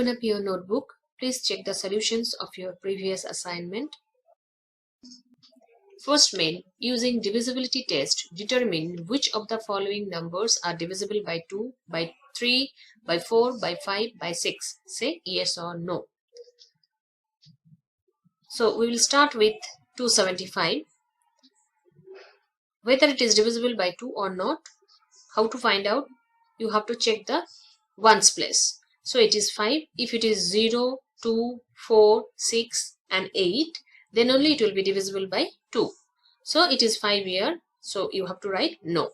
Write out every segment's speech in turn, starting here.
Open up your notebook. Please check the solutions of your previous assignment. First main, using divisibility test, determine which of the following numbers are divisible by 2, by 3, by 4, by 5, by 6. Say yes or no. So we will start with 275. Whether it is divisible by 2 or not, how to find out? You have to check the ones place. So it is 5. If it is 0, 2, 4, 6 and 8, then only it will be divisible by 2. So it is 5 here. So you have to write no.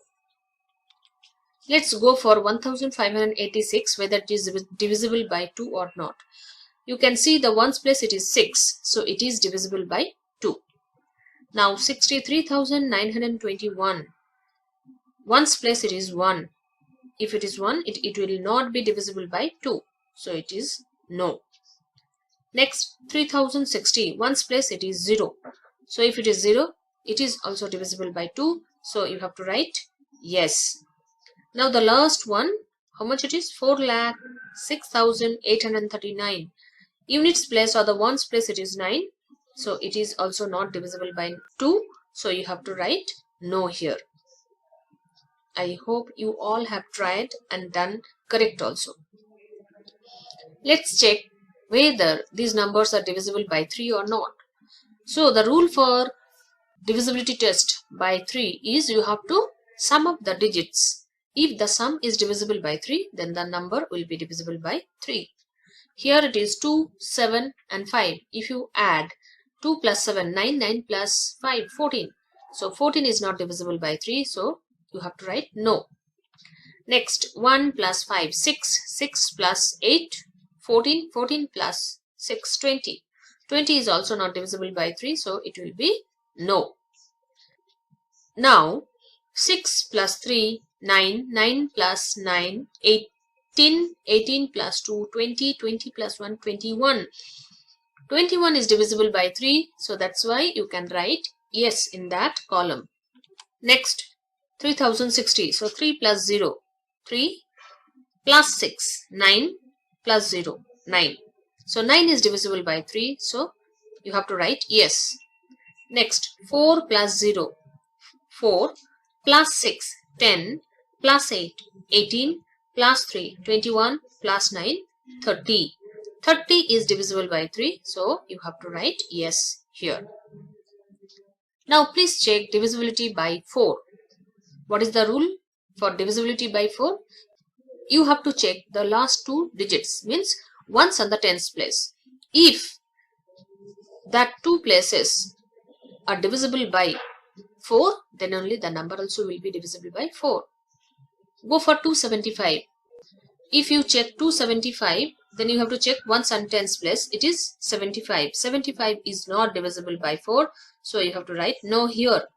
Let's go for 1586, whether it is divisible by 2 or not. You can see the ones place it is 6. So it is divisible by 2. Now 63,921. Ones place it is 1. If it is 1, it will not be divisible by 2. So it is no. Next, 3060. Ones place it is 0. So if it is 0, it is also divisible by 2. So you have to write yes. Now the last one, how much it is? 4,06,839. Units place or the ones place it is 9. So it is also not divisible by 2. So you have to write no here. I hope you all have tried and done correct also. Let's check whether these numbers are divisible by 3 or not. So the rule for divisibility test by 3 is you have to sum up the digits. If the sum is divisible by 3, then the number will be divisible by 3. Here it is 2, 7 and 5. If you add 2 plus 7, 9, 9 plus 5, 14. So 14 is not divisible by 3. So you have to write no. Next, 1 plus 5, 6, 6 plus 8, 14, 14 plus 6, 20. 20 is also not divisible by 3, so it will be no. Now, 6 plus 3, 9, 9 plus 9, 18, 18 plus 2, 20, 20 plus 1, 21. 21 is divisible by 3, so that's why you can write yes in that column. Next, 3060. So 3 plus 0, 3 plus 6, 9 plus 0, 9. So 9 is divisible by 3. So you have to write yes. Next, 4 plus 0, 4 plus 6, 10 plus 8, 18 plus 3, 21 plus 9, 30. 30 is divisible by 3. So you have to write yes here. Now please check divisibility by 4. What is the rule for divisibility by 4? You have to check the last two digits, means ones and the tens place. If that two places are divisible by 4, then only the number also will be divisible by 4. Go for 275. If you check 275, then you have to check ones and tens place. It is 75. 75 is not divisible by 4. So you have to write no here.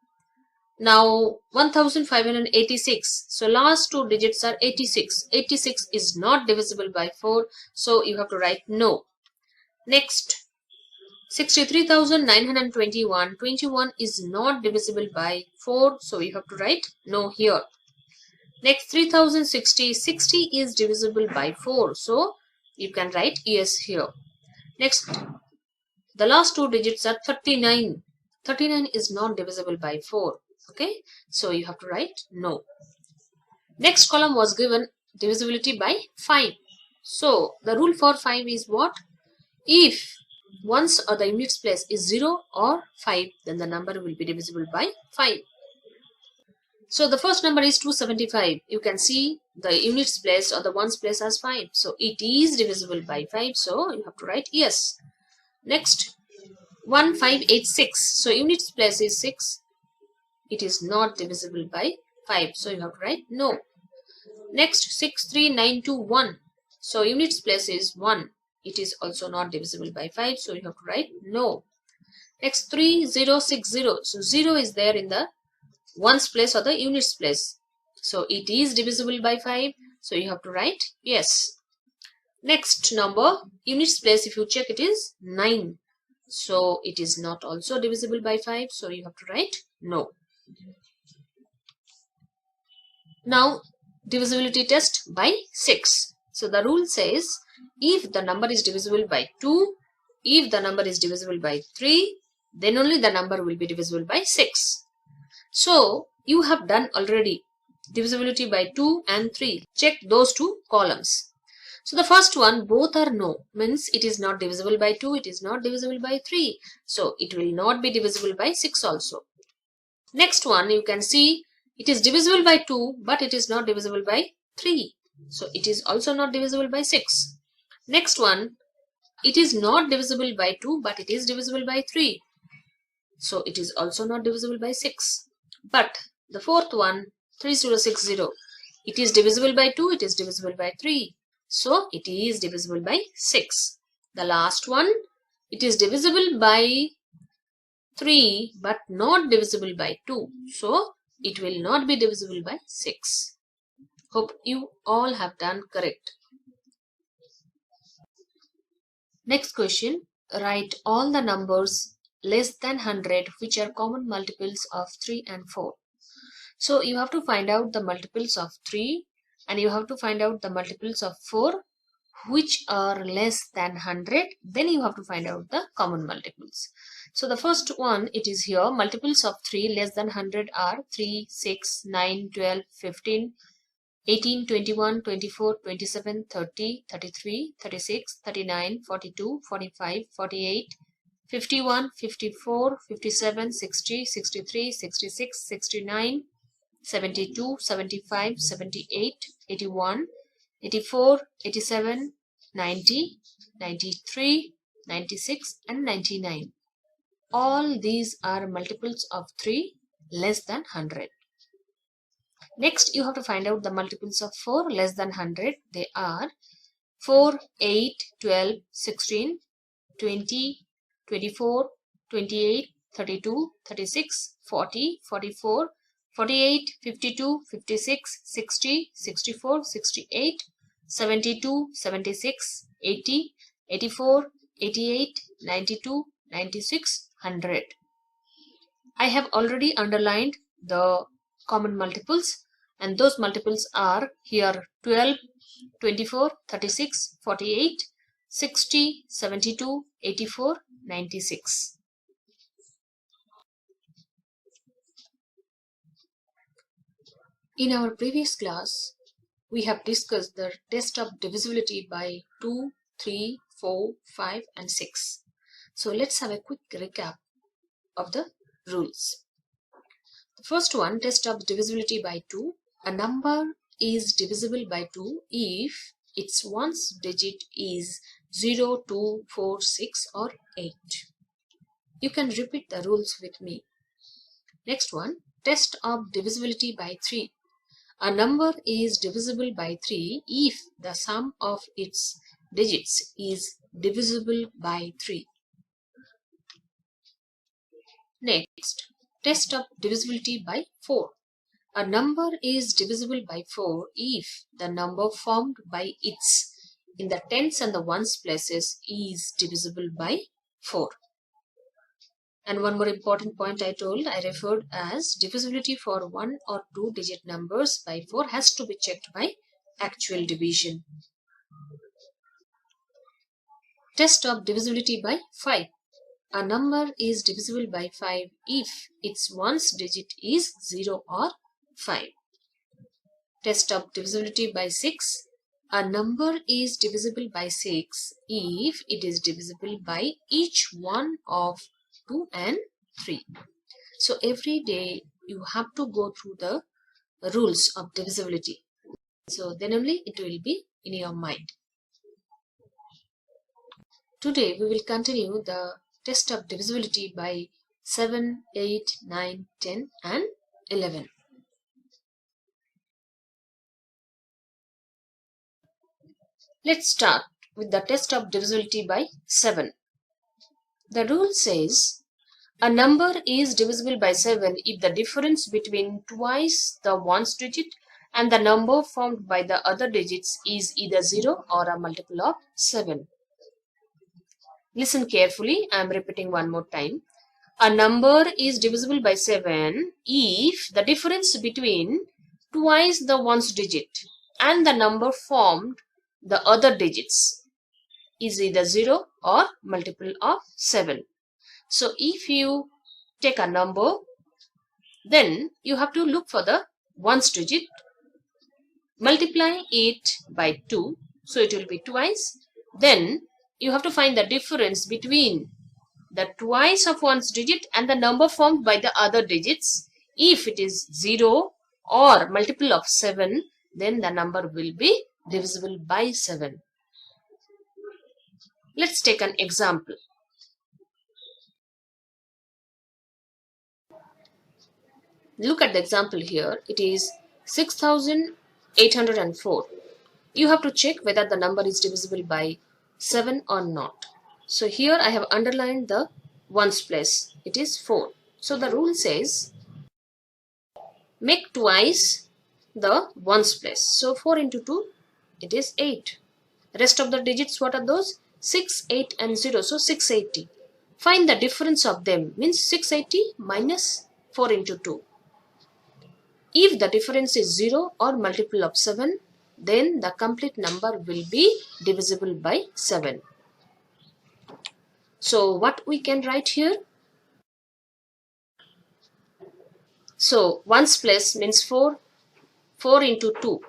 Now 1586. So last two digits are 86. 86 is not divisible by 4. So you have to write no. Next, 63,921. 21 is not divisible by 4. So you have to write no here. Next, 3060. 60 is divisible by 4. So you can write yes here. Next, the last two digits are 39. 39 is not divisible by 4. Okay, so you have to write no. Next column was given divisibility by 5. So the rule for 5 is what? If ones or the units place is 0 or 5, then the number will be divisible by 5. So the first number is 275. You can see the units place or the ones place as 5. So it is divisible by 5. So you have to write yes. Next, 1586. So units place is 6. It is not divisible by 5. So you have to write no. Next, 63921. So units place is 1. It is also not divisible by 5. So you have to write no. Next, 3060. So 0 is there in the ones place or the units place. So it is divisible by 5. So you have to write yes. Next number, units place, if you check, it is 9. So it is not also divisible by 5. So you have to write no. Now divisibility test by 6. So the rule says If the number is divisible by 2, if the number is divisible by 3, then only the number will be divisible by 6. So you have done already divisibility by 2 and 3. Check those two columns. So the first one, both are no, means it is not divisible by 2, it is not divisible by 3. So it will not be divisible by 6 also. Next one, you can see it is divisible by 2, but it is not divisible by 3. So it is also not divisible by 6. Next one, it is not divisible by 2, but it is divisible by 3. So it is also not divisible by 6. But the fourth one, 3060, it is divisible by 2, it is divisible by 3. So it is divisible by 6. The last one, it is divisible by 3 but not divisible by 2. So it will not be divisible by 6. Hope you all have done correct. Next question, write all the numbers less than 100 which are common multiples of 3 and 4. So you have to find out the multiples of 3 and you have to find out the multiples of 4 which are less than 100. Then you have to find out the common multiples. So the first one, it is here, multiples of 3 less than 100 are 3, 6, 9, 12, 15, 18, 21, 24, 27, 30, 33, 36, 39, 42, 45, 48, 51, 54, 57, 60, 63, 66, 69, 72, 75, 78, 81, 84, 87, 90, 93, 96 and 99. All these are multiples of 3 less than 100. Next, you have to find out the multiples of 4 less than 100. They are 4, 8, 12, 16, 20, 24, 28, 32, 36, 40, 44, 48, 52, 56, 60, 64, 68, 72, 76, 80, 84, 88, 92, 96, 100. I have already underlined the common multiples and those multiples are here 12, 24, 36, 48, 60, 72, 84, 96. In our previous class, we have discussed the test of divisibility by 2, 3, 4, 5 and 6. So let's have a quick recap of the rules. The first one, test of divisibility by 2. A number is divisible by 2 if its ones digit is 0, 2, 4, 6 or 8. You can repeat the rules with me. Next one, test of divisibility by 3. A number is divisible by 3 if the sum of its digits is divisible by 3. Next, test of divisibility by 4. A number is divisible by 4 if the number formed by its in the tens and the ones places is divisible by 4. And one more important point I referred as divisibility for 1 or 2 digit numbers by 4 has to be checked by actual division. Test of divisibility by 5. A number is divisible by 5 if its ones digit is 0 or 5. Test of divisibility by 6. A number is divisible by 6 if it is divisible by each one of 2 and 3. So every day you have to go through the rules of divisibility. So then only it will be in your mind. Today we will continue the test of divisibility by 7, 8, 9, 10 and 11. Let's start with the test of divisibility by 7. The rule says a number is divisible by 7 if the difference between twice the ones digit and the number formed by the other digits is either 0 or a multiple of 7. Listen carefully, I am repeating one more time. A number is divisible by 7 if the difference between twice the ones digit and the number formed the other digits is either 0 or multiple of 7. So if you take a number, then you have to look for the ones digit, multiply it by 2, so it will be twice. Then you have to find the difference between the twice of one's digit and the number formed by the other digits. If it is 0 or multiple of 7, then the number will be divisible by 7. Let's take an example. Look at the example here. It is 6804. You have to check whether the number is divisible by 7 or not. So here I have underlined the ones place. It is 4. So the rule says make twice the ones place. So 4 into 2, it is 8. Rest of the digits, what are those? 6, 8 and 0. So 680. Find the difference of them, means 680 minus 4 into 2. If the difference is 0 or multiple of 7, then the complete number will be divisible by 7. So what we can write here? So ones place means 4. 4 into 2.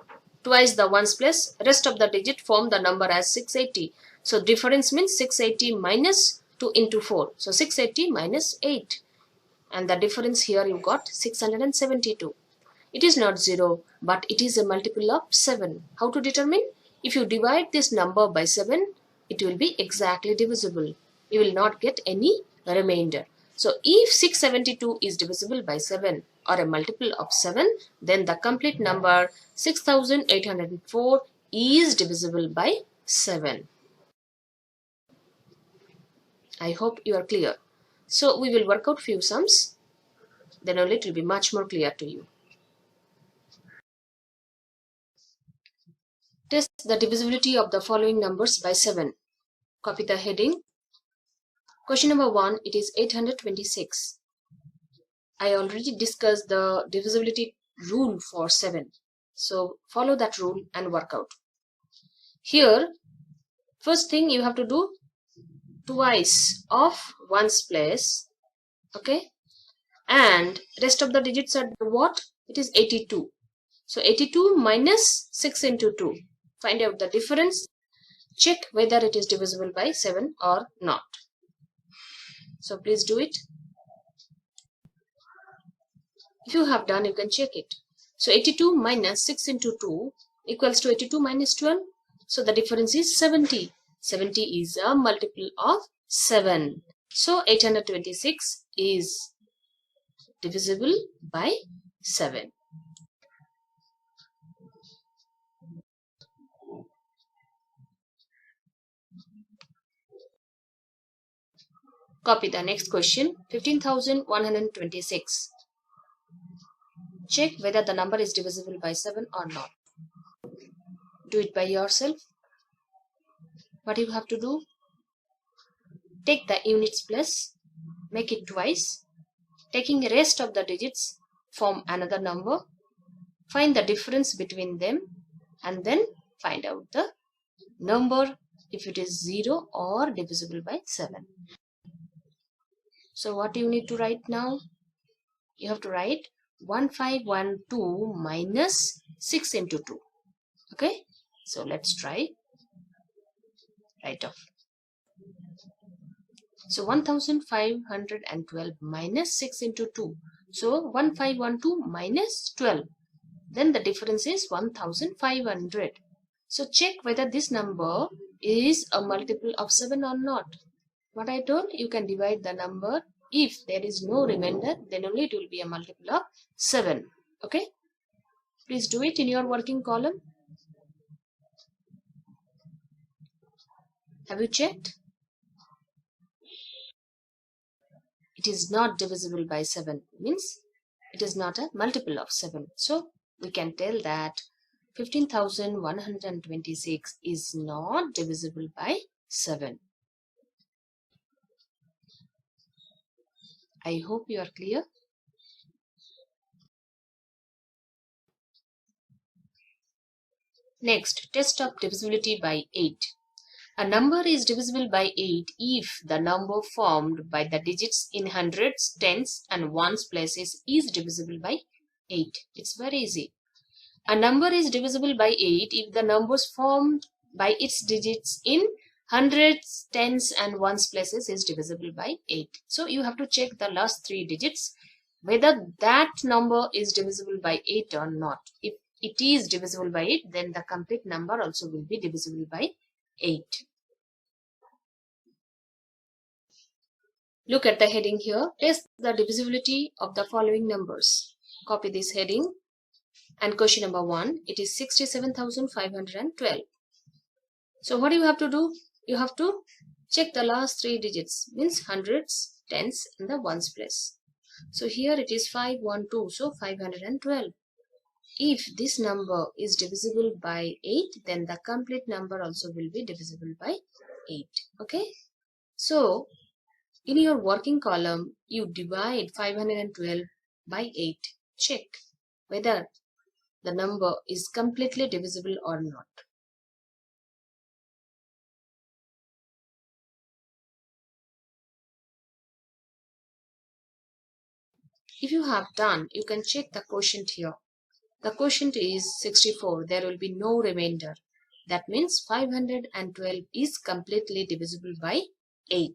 Twice the ones place. Rest of the digit form the number as 680. So difference means 680 minus 2 into 4. So 680 minus 8. And the difference here you got 672. It is not 0, but it is a multiple of 7. How to determine? If you divide this number by 7, it will be exactly divisible. You will not get any remainder. So if 672 is divisible by 7 or a multiple of 7, then the complete number 6804 is divisible by 7. I hope you are clear. So we will work out few sums. Then only it will be much more clear to you. Test the divisibility of the following numbers by 7. Copy the heading. Question number 1, it is 826. I already discussed the divisibility rule for 7. So follow that rule and work out. Here, first thing you have to do twice of ones place. Okay. And rest of the digits are what? It is 82. So 82 minus 6 into 2. Find out the difference. Check whether it is divisible by 7 or not. So please do it. If you have done, you can check it. So 82 minus 6 into 2 equals to 82 minus 12. So the difference is 70. 70 is a multiple of 7. So 826 is divisible by 7. Copy the next question. 15,126. Check whether the number is divisible by 7 or not. Do it by yourself. What you have to do? Take the units place, make it twice. Taking the rest of the digits, form another number. Find the difference between them and then find out the number if it is 0 or divisible by 7. So what you need to write now? You have to write 1512 minus 6 into 2. Okay, so let's try. Write off. So 1512 minus 6 into 2. So 1512 minus 12. Then the difference is 1500. So check whether this number is a multiple of 7 or not. What I told, you can divide the number. If there is no remainder, then only it will be a multiple of 7. Okay? Please do it in your working column. Have you checked? It is not divisible by 7. Means it is not a multiple of 7. So we can tell that 15,126 is not divisible by 7. I hope you are clear. Next, test of divisibility by 8. A number is divisible by 8 if the number formed by the digits in hundreds, tens and ones places is divisible by 8. It's very easy. A number is divisible by 8 if the numbers formed by its digits in hundreds, tens and ones places is divisible by 8. So you have to check the last 3 digits whether that number is divisible by 8 or not. If it is divisible by 8, then the complete number also will be divisible by 8. Look at the heading here. Test the divisibility of the following numbers. Copy this heading. And question number 1, it is 67,512. So what you have to do? You have to check the last 3 digits, means hundreds, tens and the ones place. So here it is 512, so 512. If this number is divisible by 8, then the complete number also will be divisible by 8. Okay? So in your working column, you divide 512 by 8. Check whether the number is completely divisible or not. If you have done, you can check the quotient here. The quotient is 64. There will be no remainder. That means 512 is completely divisible by 8.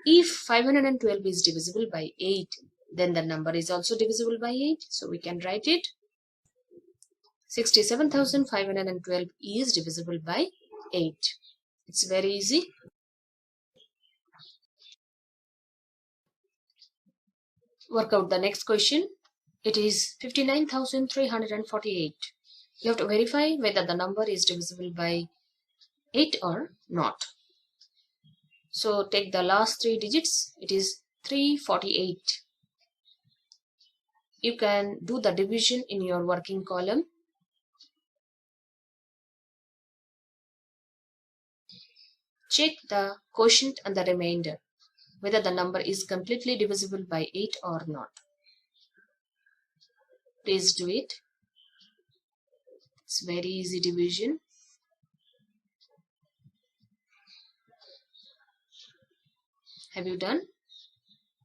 If 512 is divisible by 8, then the number is also divisible by 8. So we can write it. 67,512 is divisible by 8. It's very easy. Work out the next question. It is 59,348. You have to verify whether the number is divisible by 8 or not. So take the last 3 digits. It is 348. You can do the division in your working column. Check the quotient and the remainder, whether the number is completely divisible by 8 or not. Please do it. It's very easy division. Have you done?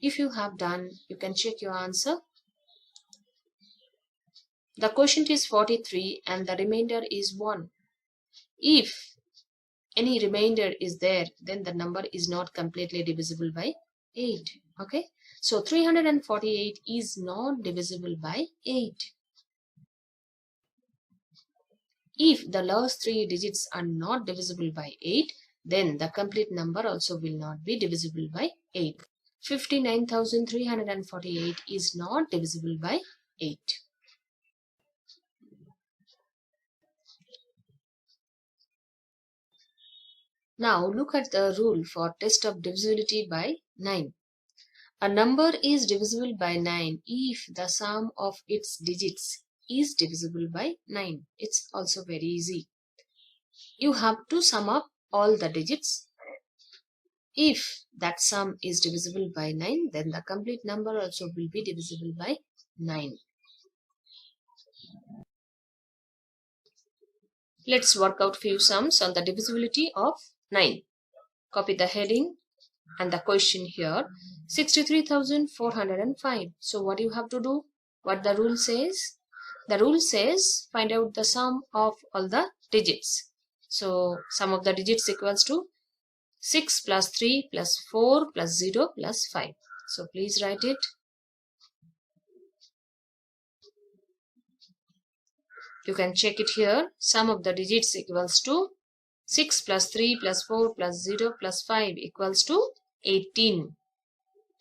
If you have done, you can check your answer. The quotient is 43 and the remainder is 1. If any remainder is there, then the number is not completely divisible by 8. Okay? So 348 is not divisible by 8. If the last 3 digits are not divisible by 8, then the complete number also will not be divisible by 8. 59,348 is not divisible by 8. Now look at the rule for test of divisibility by 9. A number is divisible by 9 if the sum of its digits is divisible by 9. It's also very easy. You have to sum up all the digits. If that sum is divisible by 9, then the complete number also will be divisible by 9. Let's work out few sums on the divisibility of 9. Copy the heading and the question here. 63,405. So what you have to do? What the rule says? The rule says find out the sum of all the digits. So sum of the digits equals to 6 plus 3 plus 4 plus 0 plus 5. So please write it. You can check it here. Sum of the digits equals to 6 plus 3 plus 4 plus 0 plus 5 equals to 18.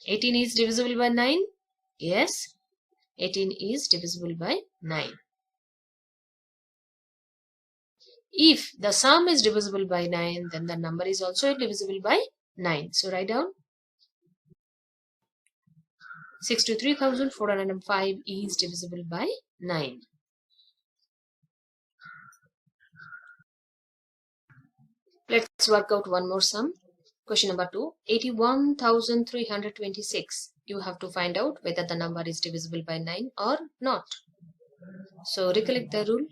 18 is divisible by 9? Yes. 18 is divisible by 9. If the sum is divisible by 9, then the number is also divisible by 9. So write down 63,405 is divisible by 9. Let's work out one more sum. Question number 2. 81,326. You have to find out whether the number is divisible by 9 or not. So recollect the rule.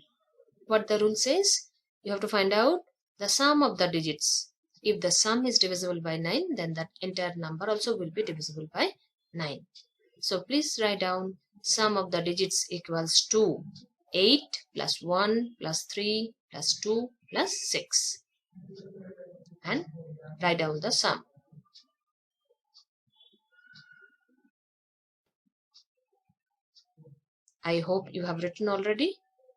what the rule says? You have to find out the sum of the digits. If the sum is divisible by 9, then that entire number also will be divisible by 9. So please write down sum of the digits equals to 8 plus 1 plus 3 plus 2 plus 6. And write down the sum. I hope you have written already.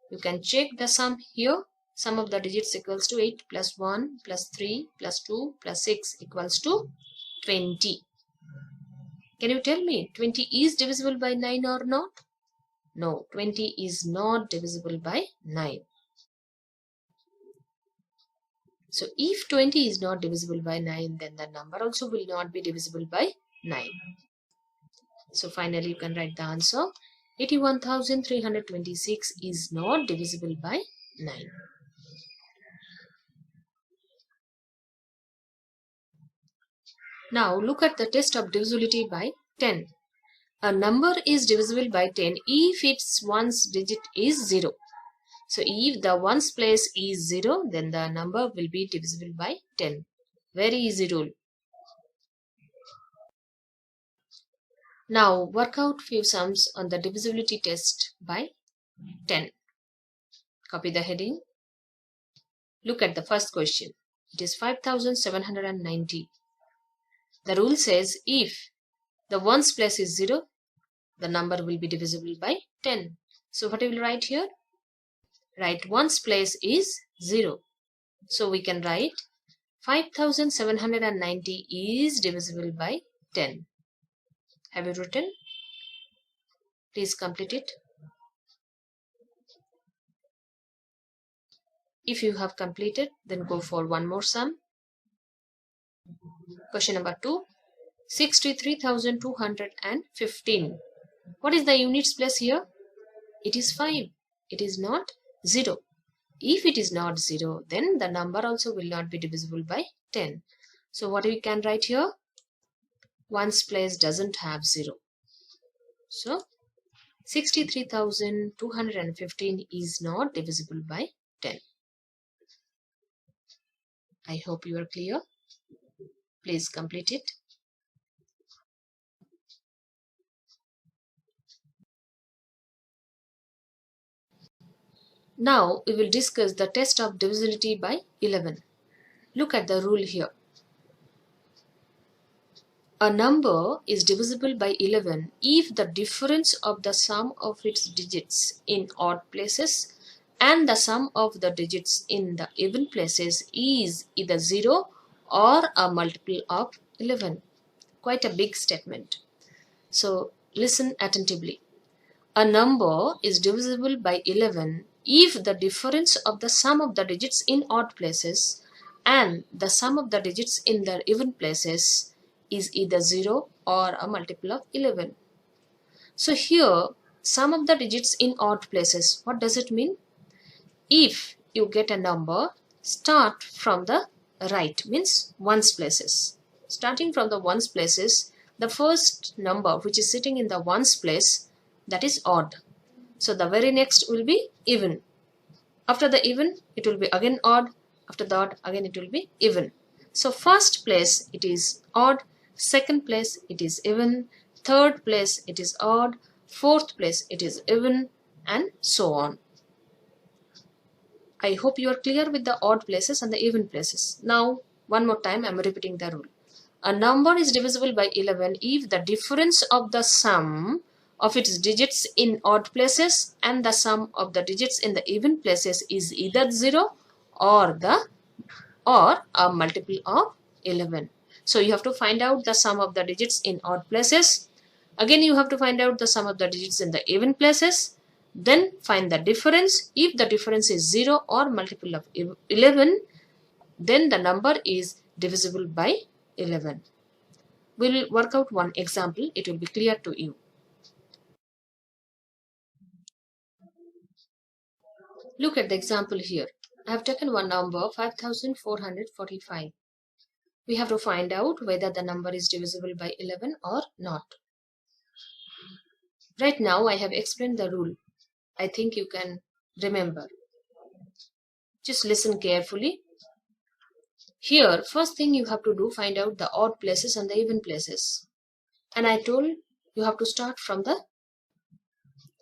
You can check the sum here. Sum of the digits equals to 8 plus 1 plus 3 plus 2 plus 6 equals to 20. Can you tell me 20 is divisible by 9 or not? No, 20 is not divisible by 9. So if 20 is not divisible by 9, then the number also will not be divisible by 9. So finally you can write the answer. 81,326 is not divisible by 9. Now look at the test of divisibility by 10. A number is divisible by 10 if its ones digit is 0. So if the ones place is 0, then the number will be divisible by 10. Very easy rule. Now work out few sums on the divisibility test by 10. Copy the heading. Look at the first question. It is 5,790. The rule says if the ones place is 0, the number will be divisible by 10. So what we will write here? Write ones place is 0. So we can write 5,790 is divisible by 10. Have you written? Please complete it. If you have completed, then go for one more sum. Question number 2. 63,215. What is the units place here? It is 5. It is not 0. If it is not 0, then the number also will not be divisible by 10. So what we can write here? Ones place doesn't have 0. So 63,215 is not divisible by 10. I hope you are clear. Please complete it. Now we will discuss the test of divisibility by 11. Look at the rule here. A number is divisible by 11 if the difference of the sum of its digits in odd places and the sum of the digits in the even places is either 0 or a multiple of 11. Quite a big statement. So listen attentively. A number is divisible by 11 if the difference of the sum of the digits in odd places and the sum of the digits in the even places is either 0 or a multiple of 11. So here, sum of the digits in odd places, what does it mean? If you get a number, start from the right, means ones places. Starting from the ones places, the first number which is sitting in the ones place, that is odd. So the very next will be even. After the even, it will be again odd. After the odd, again it will be even. So first place it is odd, second place it is even, third place it is odd, fourth place it is even, and so on. I hope you are clear with the odd places and the even places. Now, one more time I am repeating the rule. A number is divisible by 11 if the difference of the sum of its digits in odd places and the sum of the digits in the even places is either 0 or a multiple of 11. So you have to find out the sum of the digits in odd places. Again you have to find out the sum of the digits in the even places. Then find the difference. If the difference is 0 or multiple of 11, then the number is divisible by 11. We will work out one example. It will be clear to you. Look at the example here. I have taken one number 5,445. We have to find out whether the number is divisible by 11 or not. Right now I have explained the rule. I think you can remember. Just listen carefully. Here, first thing you have to do, find out the odd places and the even places. And I told you have to start from the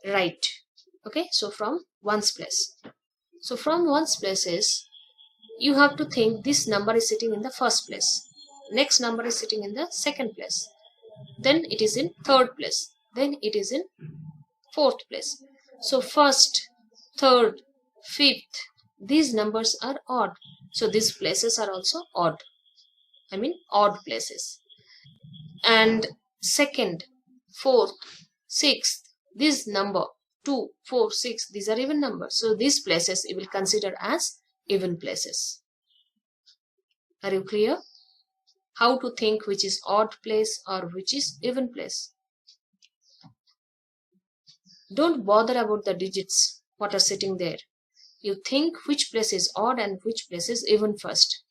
right. Okay, so from ones place. So from ones places, you have to think this number is sitting in the first place. Next number is sitting in the second place. Then it is in third place. Then it is in fourth place. So first, third, fifth, these numbers are odd. So these places are also odd. I mean odd places. And second, fourth, sixth, this number 2, 4, 6, these are even numbers. So these places you will consider as even places. Are you clear? How to think which is odd place or which is even place. Don't bother about the digits, what are sitting there. You think which place is odd and which place is even first.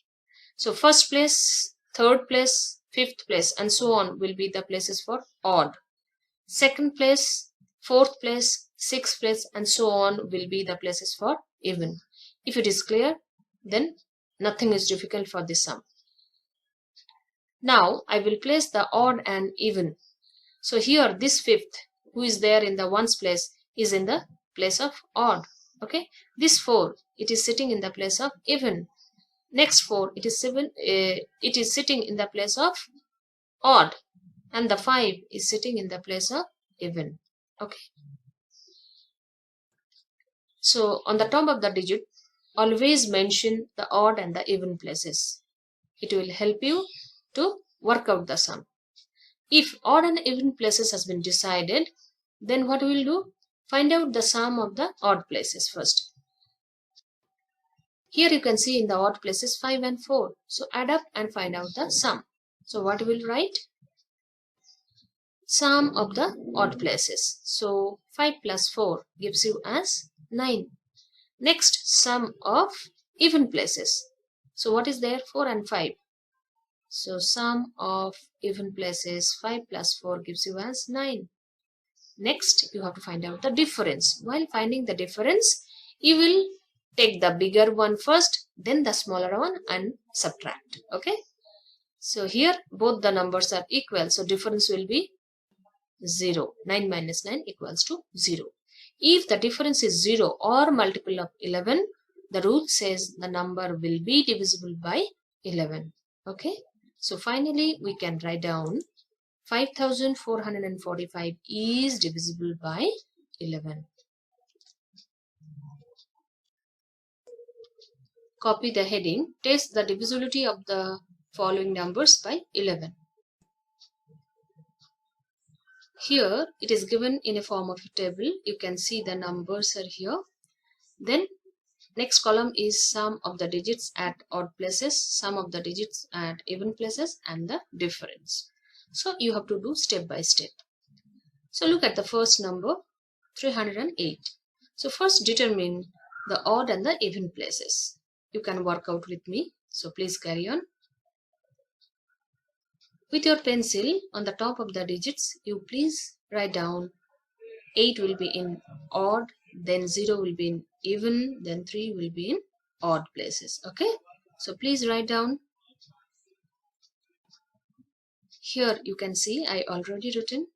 So first place, third place, fifth place and so on will be the places for odd. Second place, fourth place, sixth place and so on will be the places for even. If it is clear, then nothing is difficult for this sum. Now I will place the odd and even. So here this fifth who is there in the ones place is in the place of odd. Okay, this 4 it is sitting in the place of even. Next 4 it is sitting in the place of odd, and the 5 is sitting in the place of even. Okay, so on the top of the digit always mention the odd and the even places. It will help you to work out the sum. If odd and even places has been decided, then what we will do? Find out the sum of the odd places first. Here you can see in the odd places 5 and 4. So add up and find out the sum. So what we will write? Sum of the odd places. So 5 plus 4 gives you as 9. Next, sum of even places. So what is there? 4 and 5. So sum of even places 5 plus 4 gives you as 9. Next, you have to find out the difference. While finding the difference, you will take the bigger one first, then the smaller one and subtract. Okay. So here both the numbers are equal. So difference will be 0. 9 minus 9 equals to 0. If the difference is 0 or multiple of 11, the rule says the number will be divisible by 11. Okay. So finally we can write down 5445 is divisible by 11. Copy the heading. Test the divisibility of the following numbers by 11. Here it is given in a form of a table. You can see the numbers are here. Then next column is sum of the digits at odd places, sum of the digits at even places and the difference. So you have to do step by step. So look at the first number 308. So first determine the odd and the even places. You can work out with me. So please carry on. With your pencil on the top of the digits, you please write down 8 will be in odd, then 0 will be in even, then 3 will be in odd places. Okay. So please write down. Here you can see I already written.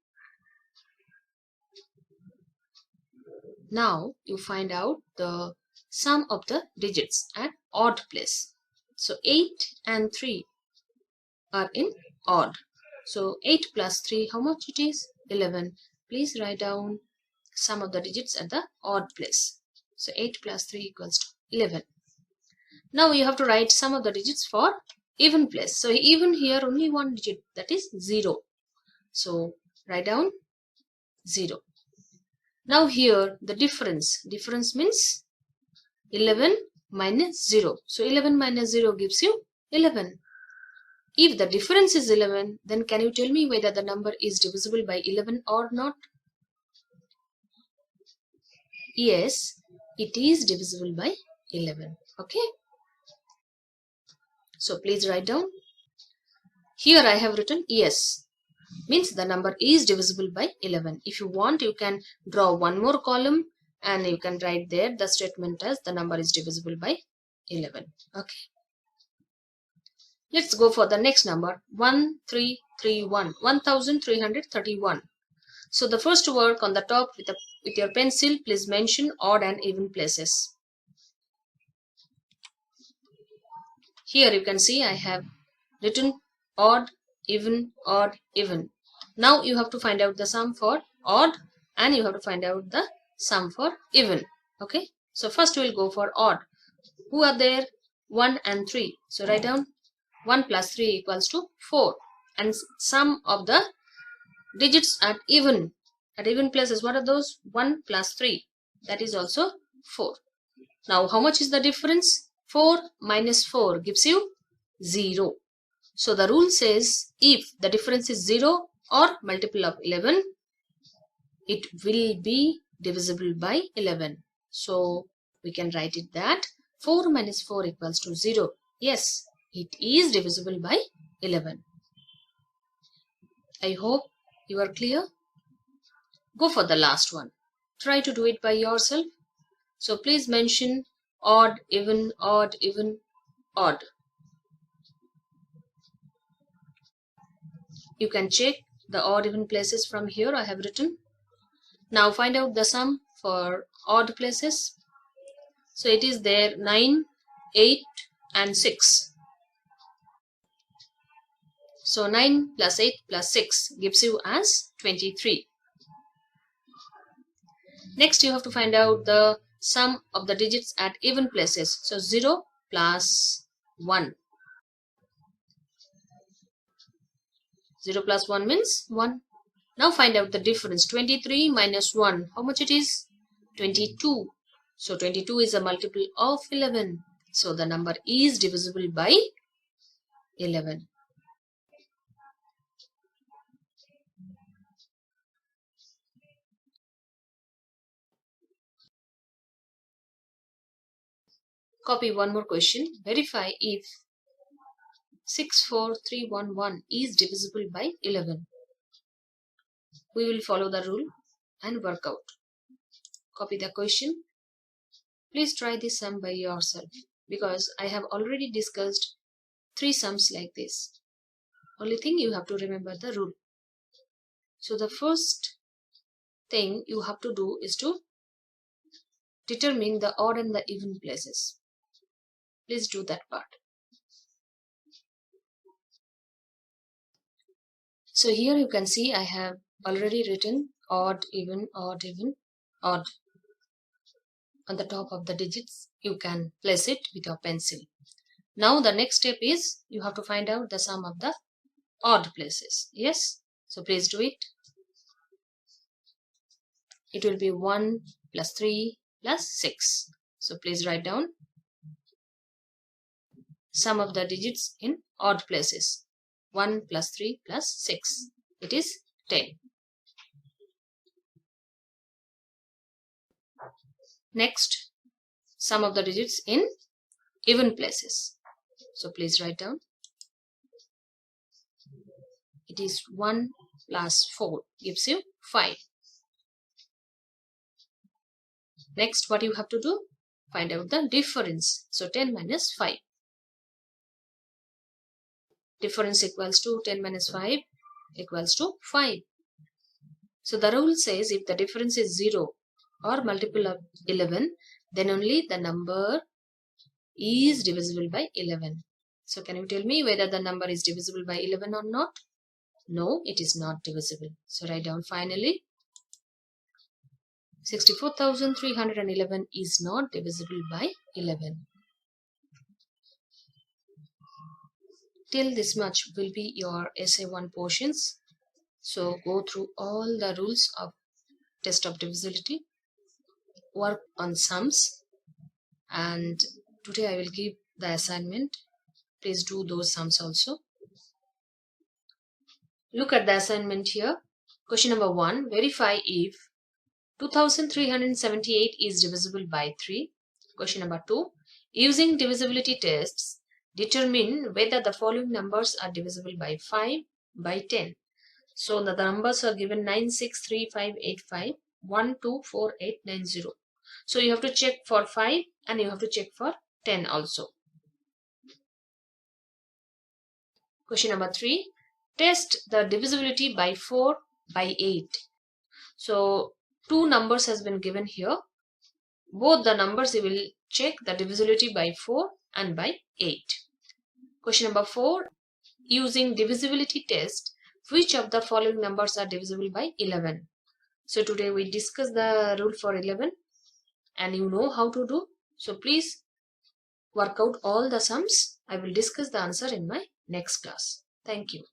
Now you find out the sum of the digits at odd place. So 8 and 3 are in odd. So 8 plus 3, how much it is? 11. Please write down sum of the digits at the odd place. So 8 plus 3 equals to 11. Now you have to write sum of the digits for even place. So even here only one digit, that is 0. So write down 0. Now here the difference. Difference means 11 minus 0. So 11 minus 0 gives you 11. If the difference is 11, then can you tell me whether the number is divisible by 11 or not? Yes, it is divisible by 11. Okay. So please write down. Here I have written yes. Means the number is divisible by 11. If you want, you can draw one more column and you can write there the statement as the number is divisible by 11. Okay. Let's go for the next number, 1331, 1331. So the first work on the top with your pencil, please mention odd and even places. Here you can see I have written odd, even, odd, even. Now you have to find out the sum for odd and you have to find out the sum for even. Okay. So first we'll go for odd. Who are there? 1 and 3. So write down 1 plus 3 equals to 4. And sum of the digits at even places, what are those? 1 plus 3. That is also 4. Now how much is the difference? 4 minus 4 gives you 0. So the rule says if the difference is 0 or multiple of 11, it will be divisible by 11. So we can write it that 4 minus 4 equals to 0. Yes, it is divisible by 11. I hope you are clear. Go for the last one. Try to do it by yourself. So please mention odd, even, odd, even, odd. You can check the odd even places from here I have written. Now find out the sum for odd places. So it is there 9, 8 and 6. So 9 plus 8 plus 6 gives you as 23. Next you have to find out the sum of the digits at even places. So 0 plus 1. 0 plus 1 means 1. Now find out the difference. 23 minus 1. How much it is? 22. So 22 is a multiple of 11. So the number is divisible by 11. Copy one more question. Verify if 64311 is divisible by 11. We will follow the rule and work out. Copy the question. Please try this sum by yourself because I have already discussed 3 sums like this. Only thing you have to remember the rule. So the first thing you have to do is to determine the odd and the even places. Please do that part. So here you can see I have already written odd, even, odd, even, odd. On the top of the digits, you can place it with your pencil. Now the next step is you have to find out the sum of the odd places. Yes? So please do it. It will be 1 plus 3 plus 6. So please write down sum of the digits in odd places. 1 plus 3 plus 6. It is 10. Next, sum of the digits in even places. So please write down. It is 1 plus 4 gives you 5. Next, what you have to do? Find out the difference. So 10 minus 5. Difference equals to 10 minus 5 equals to 5. So the rule says if the difference is 0 or multiple of 11, then only the number is divisible by 11. So can you tell me whether the number is divisible by 11 or not? No, it is not divisible. So write down finally 64,311 is not divisible by 11. Till this much will be your essay 1 portions. So go through all the rules of test of divisibility, work on sums, and today I will give the assignment. Please do those sums also. Look at the assignment here. Question number 1. Verify if 2378 is divisible by 3. Question number 2. Using divisibility tests, determine whether the following numbers are divisible by 5, by 10. So the numbers are given 963585, 124890. So you have to check for 5 and you have to check for 10 also. Question number 3. Test the divisibility by 4 by 8. So two numbers has been given here. Both the numbers you will check the divisibility by 4 and by 8. Question number 4. Using divisibility test, which of the following numbers are divisible by 11? So today we discuss the rule for 11 and you know how to do. So please work out all the sums. I will discuss the answer in my next class. Thank you.